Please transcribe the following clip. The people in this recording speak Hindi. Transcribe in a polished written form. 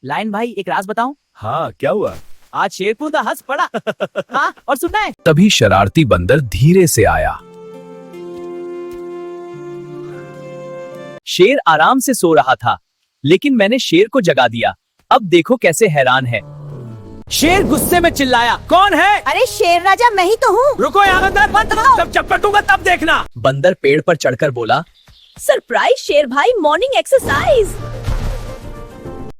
लायन भाई एक राज बताऊं? हाँ, क्या हुआ? आज शेर कूदा हंस पड़ा। हाँ, और सुनना है? तभी शरारती बंदर धीरे से आया। शेर आराम से सो रहा था, लेकिन मैंने शेर को जगा दिया। अब देखो कैसे हैरान है। शेर गुस्से में चिल्लाया, कौन है? अरे शेर राजा मैं ही तो हूँ। रुको यहाँ मत, जब चपटूंगा तब देखना। बंदर पेड़ पर चढ़कर बोला, सरप्राइज शेर भाई, मॉर्निंग एक्सरसाइज।